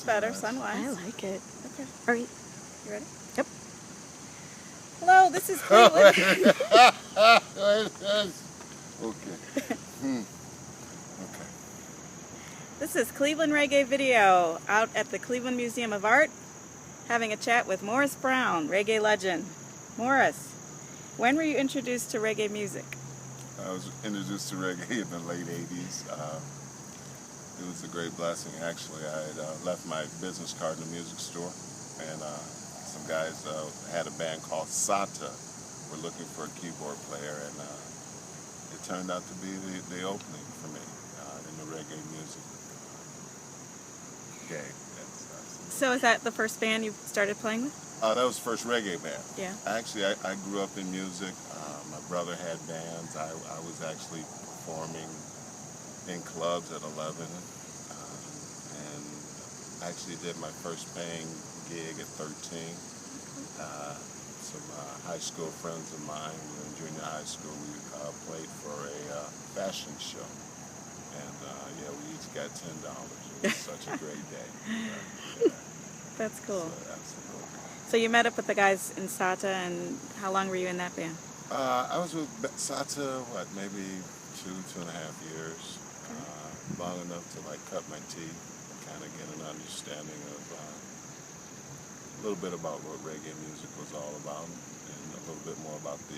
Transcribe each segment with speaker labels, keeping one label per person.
Speaker 1: That's better, sun-wise.
Speaker 2: I like it.
Speaker 1: Okay.
Speaker 2: All right.
Speaker 1: You ready?
Speaker 2: Yep.
Speaker 1: Hello, this is Cleveland.
Speaker 3: Okay. Okay.
Speaker 1: This is Cleveland Reggae Video out at the Cleveland Museum of Art, having a chat with Morris Brown, reggae legend. Morris, when were you introduced to reggae music?
Speaker 3: I was introduced to reggae in the late 80s. It was a great blessing, actually. I had left my business card in the music store, and some guys had a band called SATA. Were looking for a keyboard player, and it turned out to be the opening for me in the reggae music game.
Speaker 1: So is that the first band you started playing with?
Speaker 3: That was the first reggae band.
Speaker 1: Yeah.
Speaker 3: Actually, I grew up in music. My brother had bands. I was actually performing in clubs at 11, and actually did my first paying gig at 13. Some high school friends of mine, we were in junior high school, we played for a fashion show, and yeah, we each got $10. It was such a great day. Yeah.
Speaker 1: That's cool.
Speaker 3: So, absolutely.
Speaker 1: So you met up with the guys in SATA, and how long were you in that band?
Speaker 3: I was with SATA, maybe 2.5 years. Long enough to cut my teeth and kind of get an understanding of a little bit about what reggae music was all about, and a little bit more about the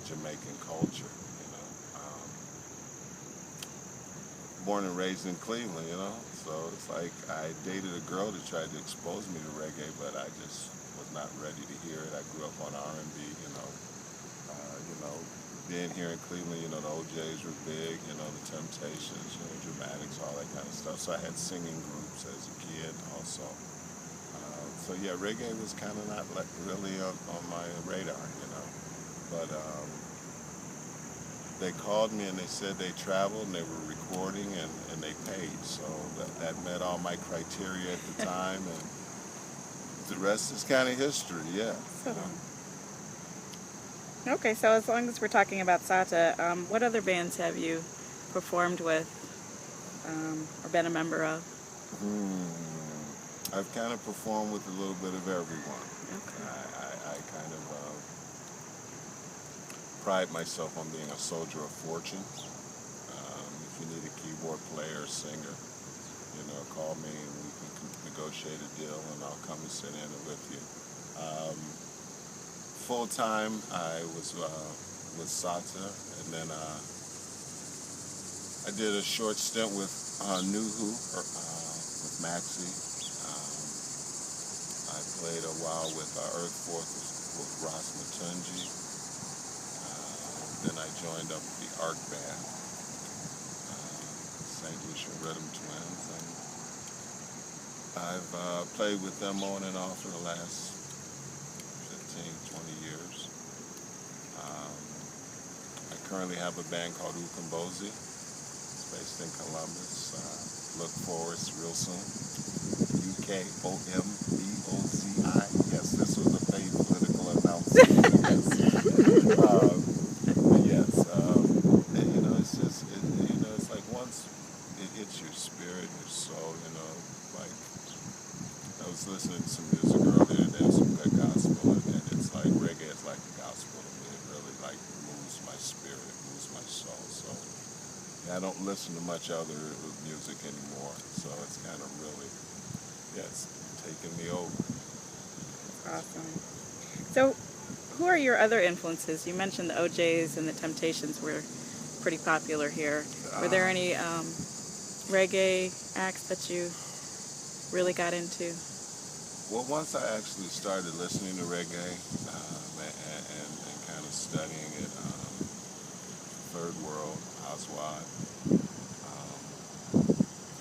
Speaker 3: Jamaican culture. Born and raised in Cleveland, so it's like I dated a girl that tried to expose me to reggae, but I just was not ready to hear it. I grew up on R&B, being here in Cleveland, the OJs were big, the Temptations, Dramatics, all that kind of stuff. So I had singing groups as a kid also. So yeah, reggae was kind of not really on my radar, But they called me and they said they traveled and they were recording and they paid. So that met all my criteria at the time, and the rest is kind of history, yeah.
Speaker 1: Okay, so as long as we're talking about SATA, what other bands have you performed with or been a member of?
Speaker 3: I've kind of performed with a little bit of everyone.
Speaker 1: Okay.
Speaker 3: I kind of pride myself on being a soldier of fortune. If you need a keyboard player or singer, call me and we can negotiate a deal, and I'll come and sit in with you. Full time, I was with SATA, and then I did a short stint with Nuhu, with Maxie. I played a while with Earth Force with Ross Matunji. Then I joined up with the Arc Band, St. Lucia Rhythm Twins, and I've played with them on and off for the last 15-20 years. I currently have a band called Ukombozi. It's based in Columbus. Look forward real soon. Ukombozi. Yes, this was a paid political announcement. Yes. It's just, it's like once it hits your spirit, your soul, like I was listening to some music earlier today, some good gospel, and it's like reggae is like the gospel to me. It really moves my spirit, moves my soul. So I don't listen to much other music anymore. So it's kind of really, it's taking me over.
Speaker 1: Awesome. So who are your other influences? You mentioned the OJs and the Temptations were pretty popular here. Were there any reggae acts that you really got into?
Speaker 3: Well, once I actually started listening to reggae and kind of studying it, Third World, Oswald,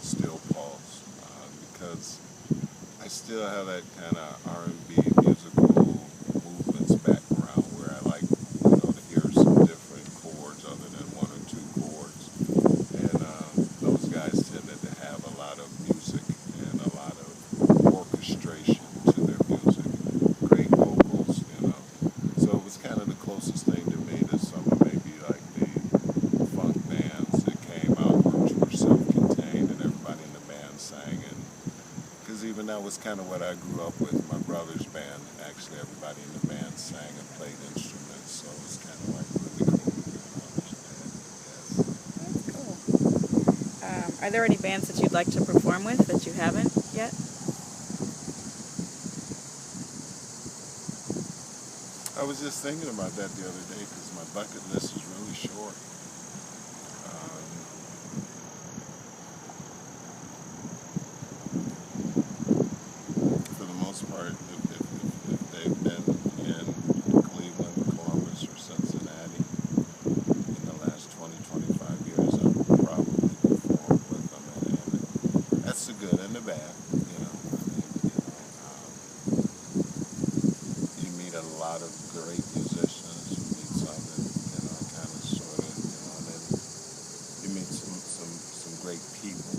Speaker 3: Still Pulse, because I still have that kind of R&B musical movements background where I like, to hear some different chords other than one or two chords. And those guys tended to have a lot of music and a lot of orchestration to their music, great vocals, So it was kind of the closest thing to me to some of maybe like the funk bands that came out, which were self-contained and everybody in the band sang. And because Because even that was kind of what I grew up with. My brother's band, actually, everybody in the band sang and played instruments, so it was kind of like really cool.
Speaker 1: That's cool. Are there any bands that you'd like to perform with that you haven't yet?
Speaker 3: I was just thinking about that the other day because my bucket list is really short. For the most part, if they've been in Cleveland, Columbus, or Cincinnati in the last 20, 25 years, I've probably performed with them. And that's the good and the bad, you know. You meet a lot of great musicians. You meet some that, kind of, sort of, and then you meet some great people,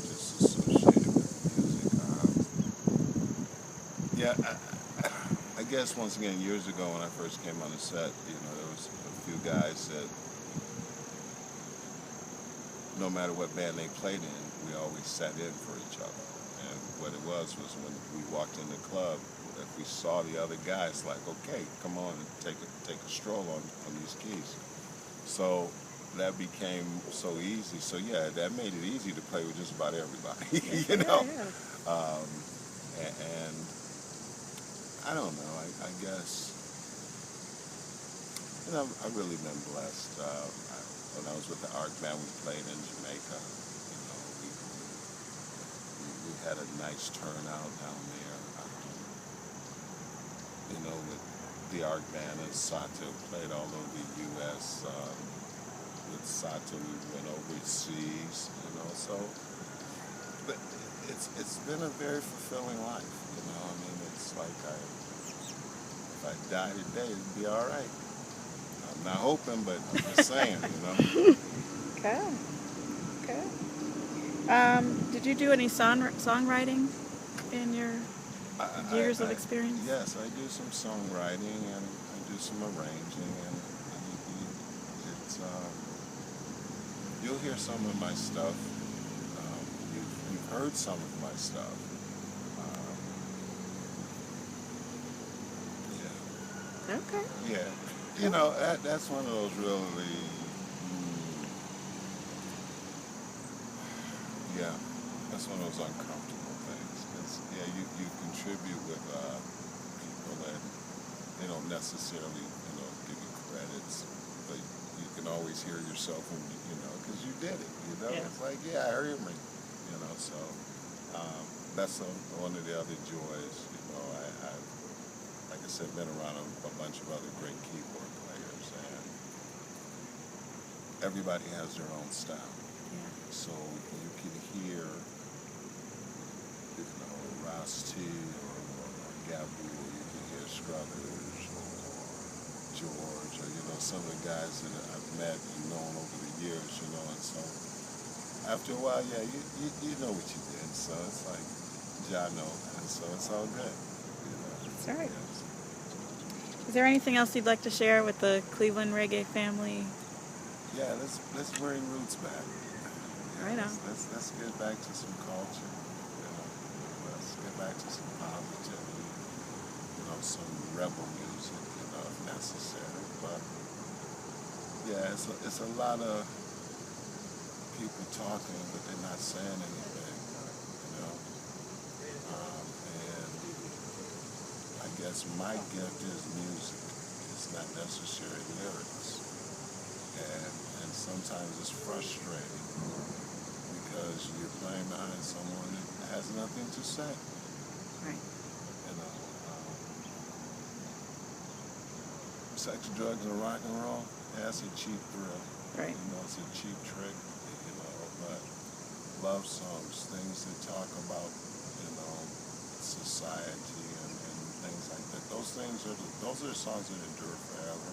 Speaker 3: just associated with music. Yeah, I guess once again, years ago when I first came on the set, there was a few guys that no matter what band they played in, we always sat in for each other. And what it was when we walked in the club, if we saw the other guys, like, okay, come on and take a stroll on these keys. So that became so easy. So yeah, that made it easy to play with just about everybody, you know.
Speaker 1: Yeah.
Speaker 3: And I don't know. I guess I've really been blessed. When I was with the Arc Band, we played in Jamaica. We had a nice turnout down there. With the Arc Band and SATA, played all over the U.S. With SATA, we went overseas. So but it's been a very fulfilling life. It's like if I die today, it'd be all right. I'm not hoping, but I'm just saying,
Speaker 1: Okay. Did you do any songwriting in your years of experience?
Speaker 3: Yes, I do some songwriting and I do some arranging, and it's you'll hear some of my stuff. You've heard some of my stuff.
Speaker 1: Okay.
Speaker 3: Yeah, that's one of those really, that's one of those uncomfortable things. Because you contribute with people that they don't necessarily, give you credits, but you can always hear yourself when because you did it.
Speaker 1: Yeah.
Speaker 3: It's like, I heard me. So that's one of the other joys. Like I said, been around a bunch of other great keyboard players, and everybody has their own style.
Speaker 1: Yeah.
Speaker 3: So you can hear, Rasti or Gabu, you can hear Struthers or George, or some of the guys that I've met and known over the years, and so after a while, you know what you did, so it's like, and so it's all good.
Speaker 1: That's right. Is there anything else you'd like to share with the Cleveland Reggae family?
Speaker 3: Yeah, let's bring roots back.
Speaker 1: Right on.
Speaker 3: Let's get back to some culture. Let's get back to some positivity. Some rebel music, if necessary. But yeah, it's a lot of people talking, but they're not saying anything. And I guess my gift is music. It's not necessarily lyrics. And sometimes it's frustrating because you're playing behind someone that has nothing to say.
Speaker 1: Right.
Speaker 3: Sex, drugs, and rock and roll, that's a cheap thrill.
Speaker 1: Right.
Speaker 3: It's a cheap trick, but love songs, things that talk about, society and things like that. Those are songs that endure forever.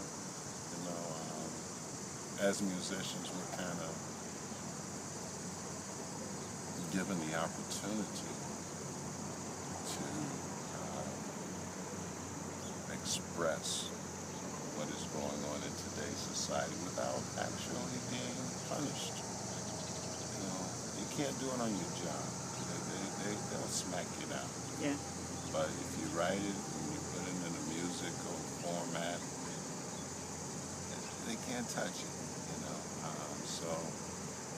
Speaker 3: As musicians, we're kind of given the opportunity to express what is going on in today's society without actually being punished. You can't do it on your job. they'll smack you down.
Speaker 1: Yeah.
Speaker 3: But if you write it and you put it in a musical format, they can't touch it, you know. So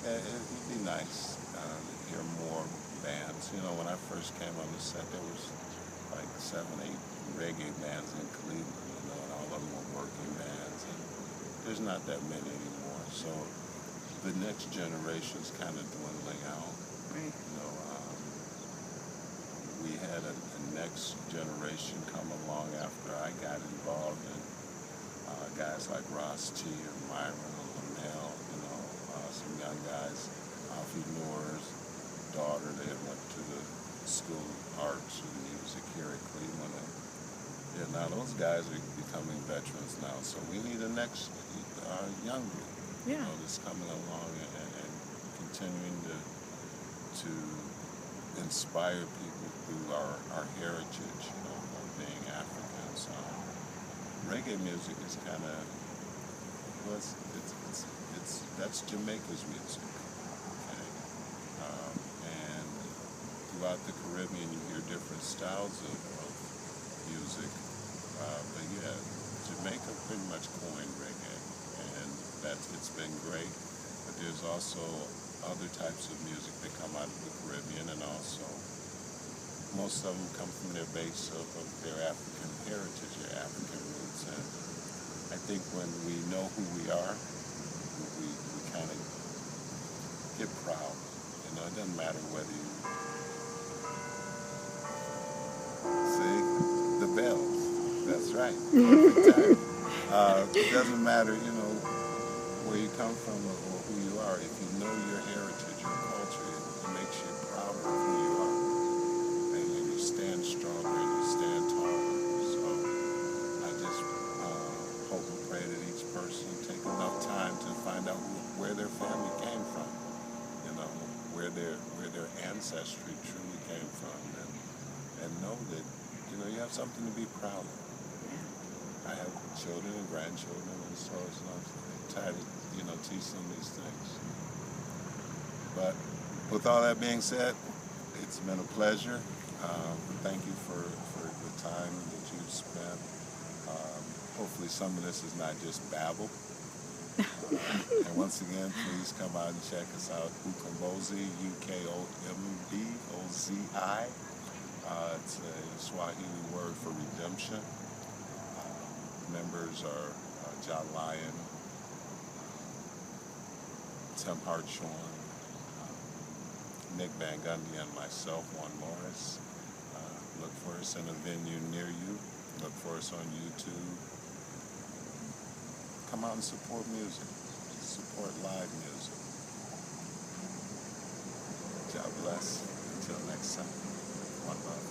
Speaker 3: it'd be nice to hear more bands. You know, when I first came on the set, there was like 7, 8 reggae bands in Cleveland, you know, and all of them were working bands. And there's not that many anymore. So the next generation's kind of dwindling out.
Speaker 1: Right.
Speaker 3: You know, we had a next generation come along after I got involved in guys like Ross T and Myron and Linnell, you know, some young guys. Alfie Moore's daughter, they went to the School of Arts and Music here at Cleveland. And yeah, now those guys are becoming veterans now, so we need a next young group,
Speaker 1: Yeah.
Speaker 3: you know, that's coming along and continuing to inspire people through our heritage, you know, of being Africans. Reggae music is kind of, well, that's Jamaica's music, okay? And throughout the Caribbean, you hear different styles of music, but yeah, Jamaica pretty much coined reggae, and it's been great. But there's also other types of music that come out of the Caribbean, and also most of them come from their base of their African heritage, their African roots. And I think when we know who we are, we kind of get proud. You know, it doesn't matter whether you see the bells. That's right. Perfect time. It doesn't matter, you know, where you come from or who you are. If you know your heritage, your culture, it makes you prouder of who you are. And you stand stronger and you stand taller. So I just hope and pray that each person take enough time to find out where their family came from, you know, where their ancestry truly came from, and know that, you know, you have something to be proud of. I have children and grandchildren, and so it's not tired to, you know, teach them these things. But with all that being said, it's been a pleasure. Thank you for the time that you've spent. Hopefully some of this is not just babble. And once again, please come out and check us out. Ukombozi, Ukombozi. It's a Swahili word for redemption. Members are John Lyon, Tim Hartshorn, Nick Van Gundy, and myself, Juan Morris. Look for us in a venue near you. Look for us on YouTube. Come out and support music. Support live music. God bless. Until next time. One love.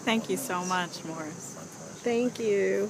Speaker 1: Thank you so much, Morris.
Speaker 3: My pleasure.
Speaker 2: Thank you.